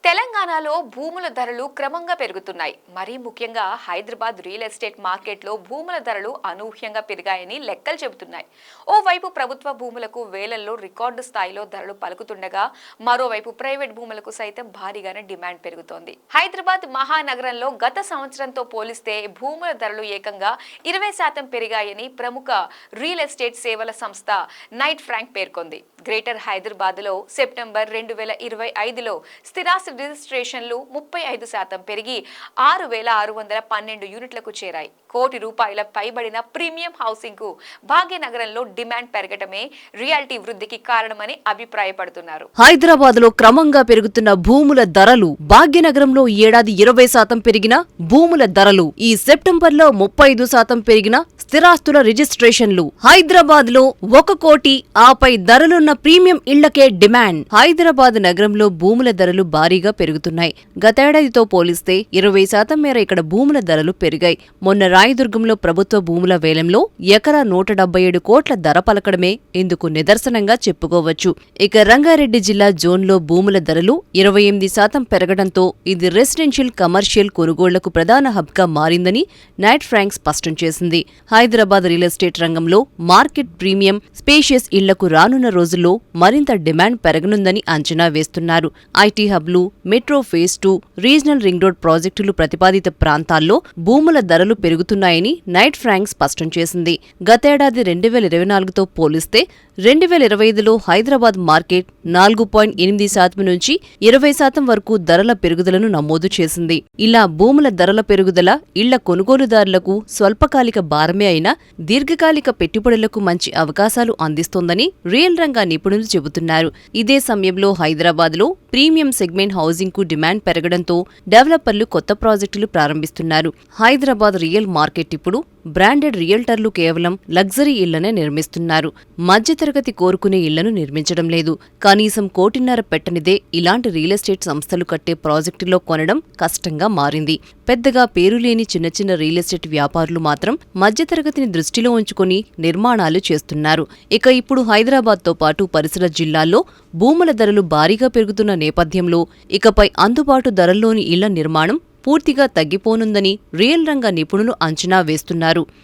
తెలంగాణలో భూముల ధరలు క్రమంగా పెరుగుతున్నాయి. మరీ ముఖ్యంగా హైదరాబాద్ రియల్ ఎస్టేట్ మార్కెట్లో భూముల ధరలు అనూహ్యంగా పెరిగాయని లెక్కలు చెబుతున్నాయి. ఓవైపు ప్రభుత్వ భూములకు వేలల్లో రికార్డు స్థాయిలో ధరలు పలుకుతుండగా, మరోవైపు ప్రైవేట్ భూములకు సైతం భారీగానే డిమాండ్ పెరుగుతోంది. హైదరాబాద్ మహానగరంలో గత సంవత్సరంతో పోలిస్తే భూముల ధరలు ఏకంగా 20% పెరిగాయని ప్రముఖ రియల్ ఎస్టేట్ సేవల సంస్థ నైట్ ఫ్రాంక్ పేర్కొంది. గ్రేటర్ హైదరాబాద్ లో సెప్టెంబర్ 2025లో స్థిరాస్తి రిజిస్ట్రేషన్లు 35% పెరిగి 6,612 యూనిట్లకు చేరాయి. కోటి రూపాయల పైబడిన ప్రీమియం హౌసింగ్ కు భాగ్యనగరంలో డిమాండ్ పెరగటమే రియాలిటీ వృద్ధికి కారణమని అభిప్రాయపడుతున్నారు. హైదరాబాద్ లో క్రమంగా పెరుగుతున్న భూముల ధరలు, భాగ్యనగరంలో ఈ ఏడాది 20% పెరిగిన భూముల ధరలు, ఈ సెప్టెంబర్లో 35% పెరిగిన స్థిరాస్తుల రిజిస్ట్రేషన్లు, హైదరాబాద్ లో 1 కోటి ఆపై ధరలున్న ప్రీమియం ఇళ్లకే డిమాండ్. హైదరాబాద్ నగరంలో భూముల ధరలు భారీగా పెరుగుతున్నాయి. గతేడాదితో పోలిస్తే 20% మేర ఇక్కడ భూముల ధరలు పెరిగాయి. మొన్న రాయదుర్గంలో ప్రభుత్వ భూముల వేలంలో ఎకరా 177 కోట్ల ధర పలకడమే ఇందుకు నిదర్శనంగా చెప్పుకోవచ్చు. ఇక రంగారెడ్డి జిల్లా జోన్లో భూముల ధరలు 28% పెరగడంతో ఇది రెసిడెన్షియల్, కమర్షియల్ కొనుగోళ్లకు ప్రధాన హబ్గా మారిందని నైట్ ఫ్రాంక్ స్పష్టం చేసింది. హైదరాబాద్ రియల్ ఎస్టేట్ రంగంలో మార్కెట్ ప్రీమియం, స్పేషియస్ ఇళ్లకు రానున్న రోజుల్లో మరింత డిమాండ్ పెరగనుందని అంచనా వేస్తున్నారు. ఐటీ హబ్లు, metro phase 2, regional ring road ప్రాజెక్టులు ప్రతిపాదిత ప్రాంతాల్లో భూముల ధరలు పెరుగుతున్నాయని నైట్ ఫ్రాంక్ స్పష్టం చేసింది. గతేడాది 2024తో పోలిస్తే 2025లో హైదరాబాద్ మార్కెట్ 4.8% నుంచి 20% వరకు ధరల పెరుగుదలను నమోదు చేసింది. ఇలా భూముల ధరల పెరుగుదల ఇళ్ల కొనుగోలుదారులకు స్వల్పకాలిక భారమే అయినా దీర్ఘకాలిక పెట్టుబడులకు మంచి అవకాశాలు అందిస్తోందని రియల్ రంగ నిపుణులు చెబుతున్నారు. ఇదే సమయంలో హైదరాబాద్లో ప్రీమియం సెగ్మెంట్ హౌసింగ్ కు డిమాండ్ పెరగడంతో డెవలపర్లు కొత్త ప్రాజెక్టులు ప్రారంభిస్తున్నారు. హైదరాబాద్ రియల్ మార్కెట్ ఇప్పుడు బ్రాండెడ్ రియల్టర్లు కేవలం లగ్జరీ ఇళ్లనే నిర్మిస్తున్నారు. మధ్యతరగతి కోరుకునే ఇళ్లను నిర్మించడం లేదు. కనీసం 1.5 కోటి పెట్టనిదే ఇలాంటి రియల్ ఎస్టేట్ సంస్థలు కట్టే ప్రాజెక్టులో కొనడం కష్టంగా మారింది. పెద్దగా పేరులేని చిన్న చిన్న రియల్ ఎస్టేట్ వ్యాపారులు మాత్రం మధ్యతరగతిని దృష్టిలో ఉంచుకుని నిర్మాణాలు చేస్తున్నారు. ఇక ఇప్పుడు హైదరాబాద్తో పాటు పరిసర జిల్లాల్లో భూముల ధరలు భారీగా పెరుగుతున్న నేపథ్యంలో ఇకపై అందుబాటు ధరల్లోని ఇళ్ల నిర్మాణం పూర్తిగా తగ్గిపోనుందని రియల్ రంగ నిపుణులు అంచనా వేస్తున్నారు.